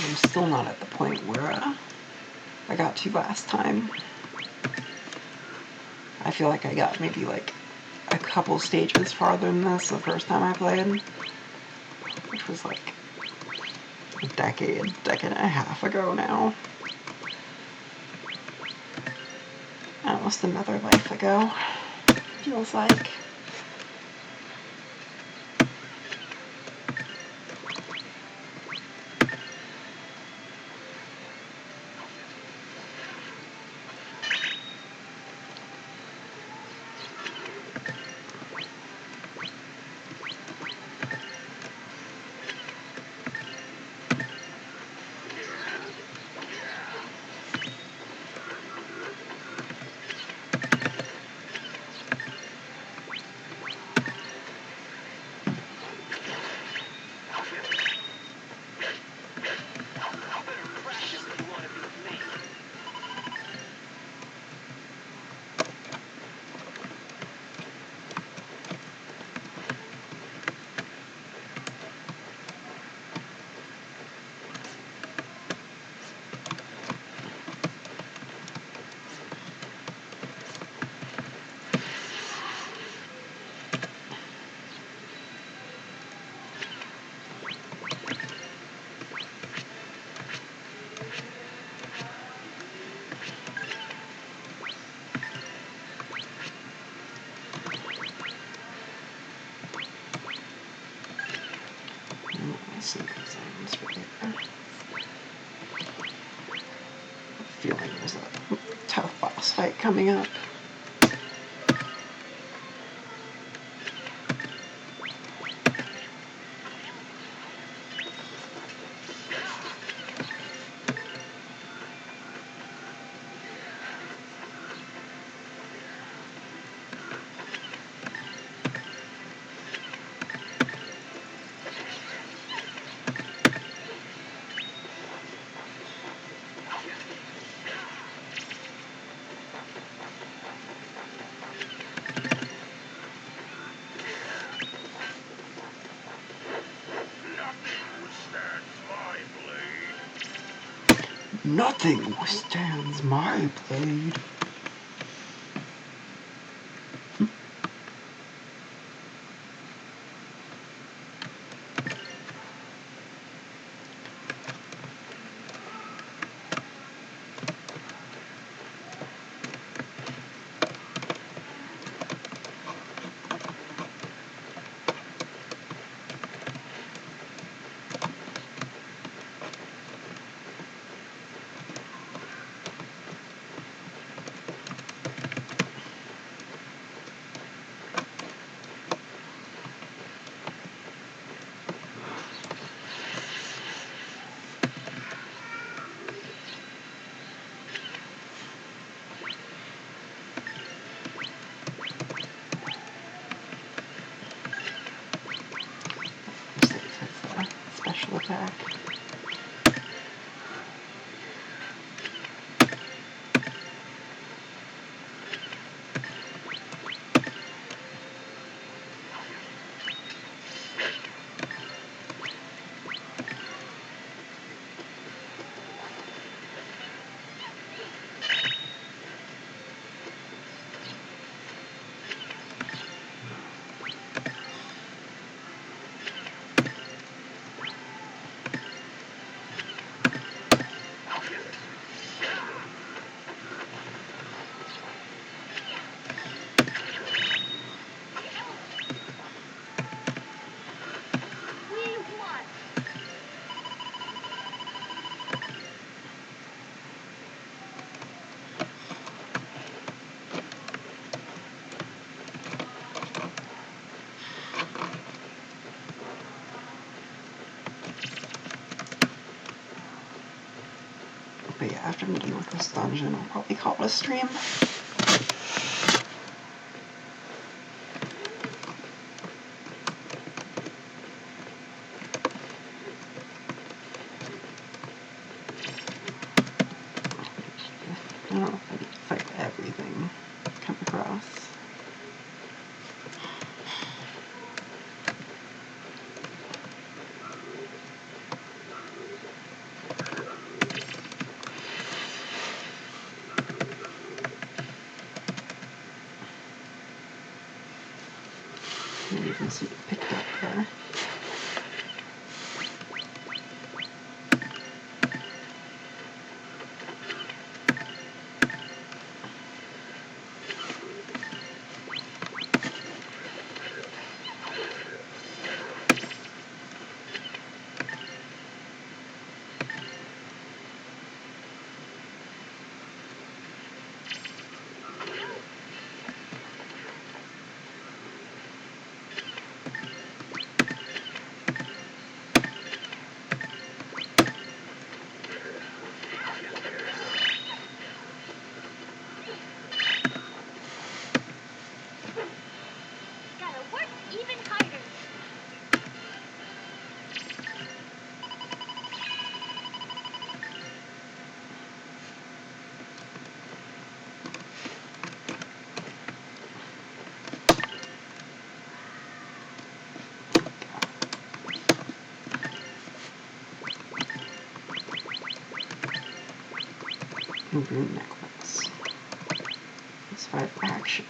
[SPEAKER 1] I'm still not at the point where I got to last time. I feel like I got maybe like a couple stages farther than this the first time I played, which was like a decade and a half ago now. Almost another life ago, feels like. Same sounds right there. Feeling there's a tough boss fight coming up. Nothing withstands my blade. Special attack. But yeah, after I'm done with this dungeon, I'll probably call it a stream. I don't know if I need to fight everything I come across. Maybe you can see it picked up there. Rune necklace. It's 5 action.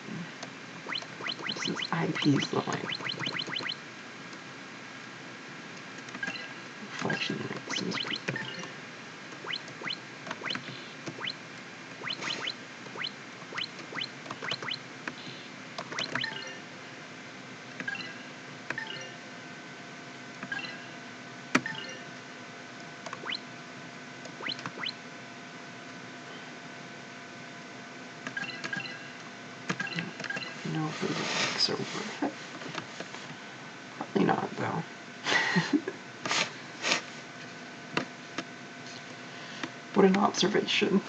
[SPEAKER 1] This is IP slowing. Reflection rate seems pretty good. bricks are worth it. Probably not, though. What an observation.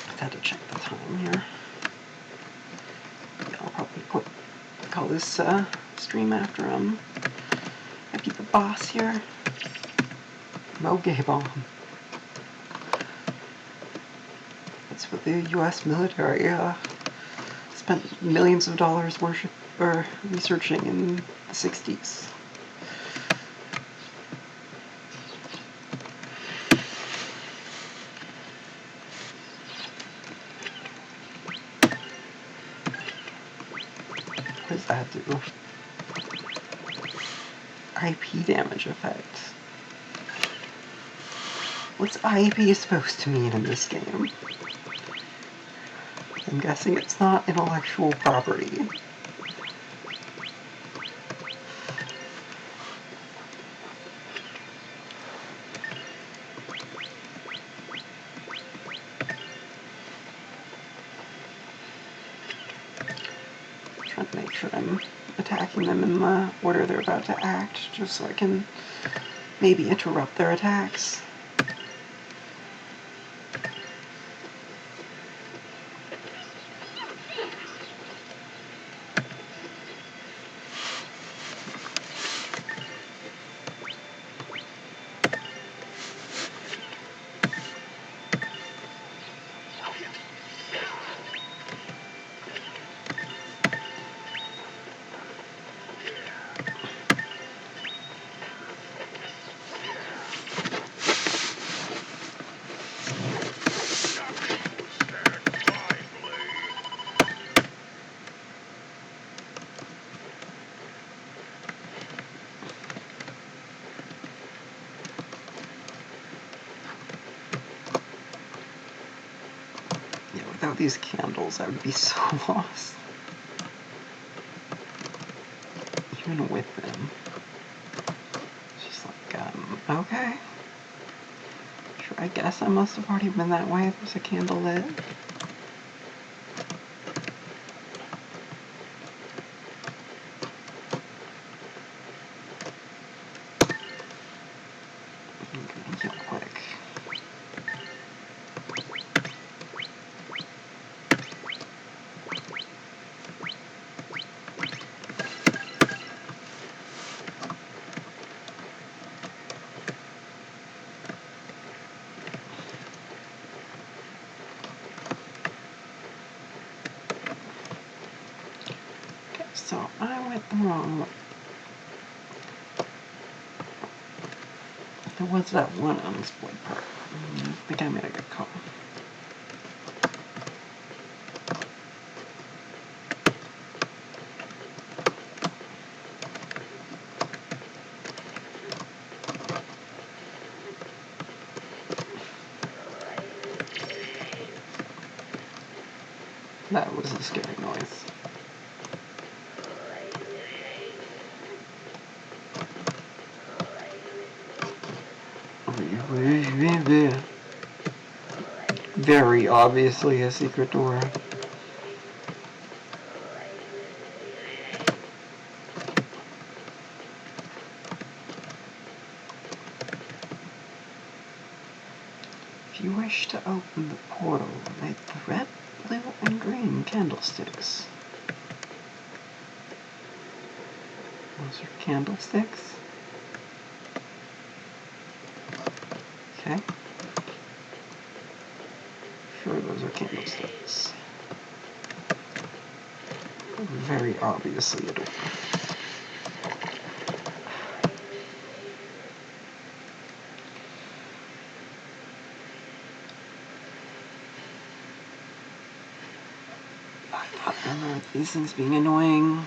[SPEAKER 1] I had to check the time here. Yeah, I'll probably call this stream after I beat the boss here. Moge bomb. That's what the U.S. military spent millions of dollars researching in the 60s. What does that do? IP damage effect. What's IP supposed to mean in this game? I'm guessing it's not intellectual property. Trying to make sure I'm attacking them in the order they're about to act, just so I can maybe interrupt their attacks. Without these candles, I would be so lost. Even with them. It's just like, okay. Sure, I guess I must have already been that way. There's a candle lit. I'm gonna heal quick. So I went the wrong way. There was that one unexplored part. I think I made a good call. That was a scary noise. Very obviously a secret door. If you wish to open the portal, light the red, blue, and green candlesticks. Those are candlesticks. Okay. Sure, those are candlesticks. Very obviously a door. I don't know, these things being annoying.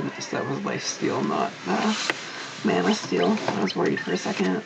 [SPEAKER 1] goodness, that was life steal, not mana steal. I was worried for a second.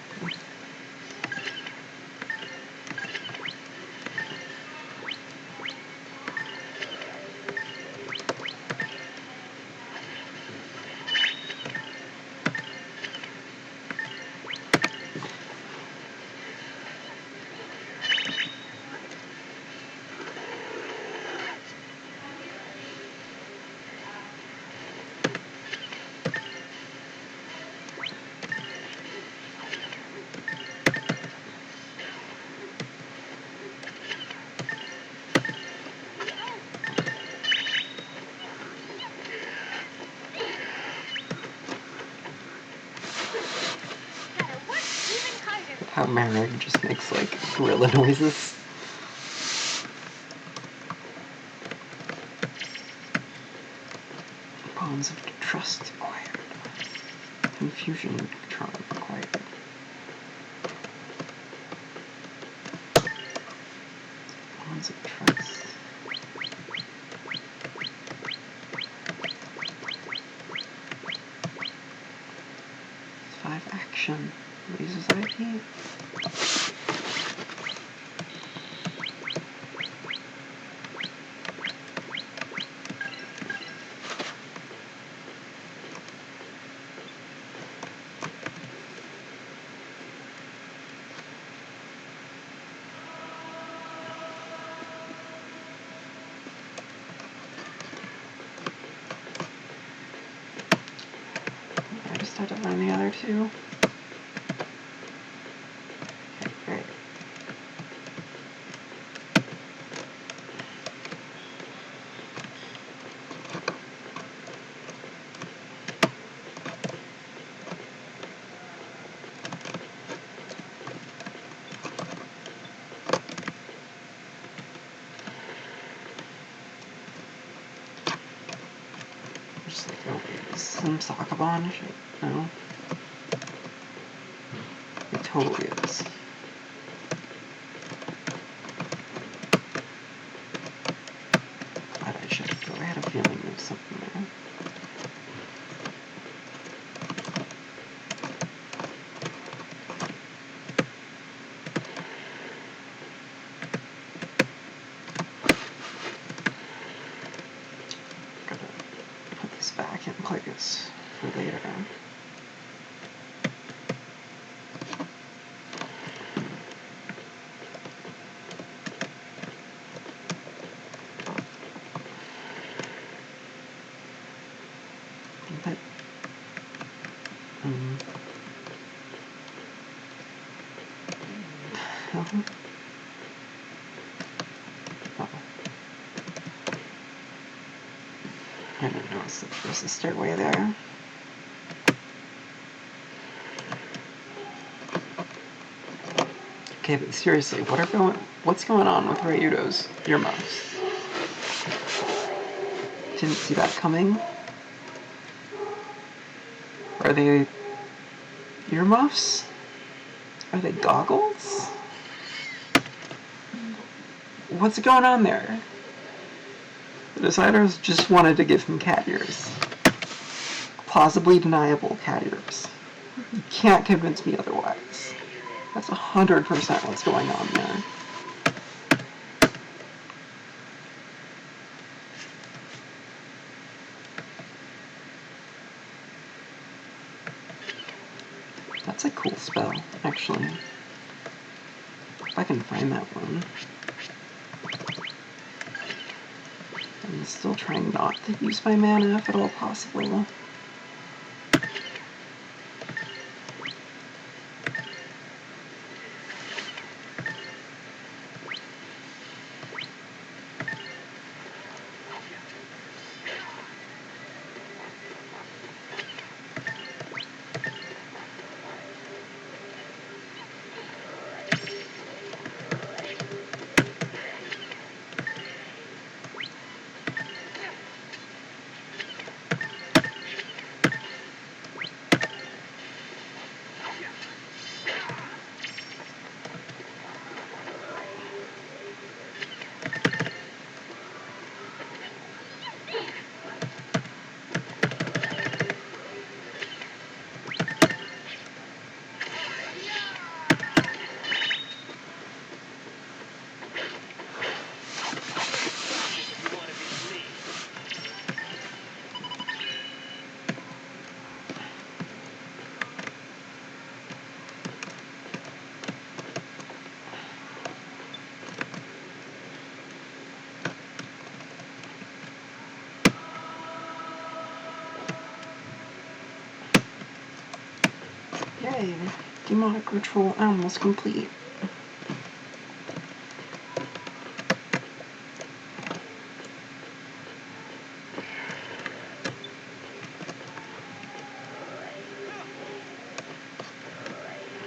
[SPEAKER 1] How Marek just makes, like, gorilla noises. Bonds of trust acquired. Confusion charm acquired. Bonds of trust. Five action. Raises IP. I just had to find the other two. Okay, great. Just like, oh wait, is some Sakabon shit? No. It totally is. Glad I checked though. I had a feeling there was something there. Gotta put this back in place for later. But, oh. I didn't notice that there's a stairway there. Okay, but seriously, what's going on with Ryudo's earmuffs? Didn't see that coming. Are they earmuffs? Are they goggles? What's going on there? The designers just wanted to give him cat ears. Plausibly deniable cat ears. You can't convince me otherwise. That's 100% what's going on there. That's a cool spell, actually. If I can find that one. I'm still trying not to use my mana if at all possible. Okay, demonic ritual almost complete.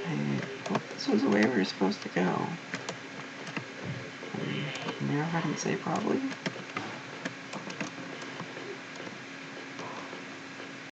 [SPEAKER 1] Okay, well, this was the way we were supposed to go. Now I can say probably.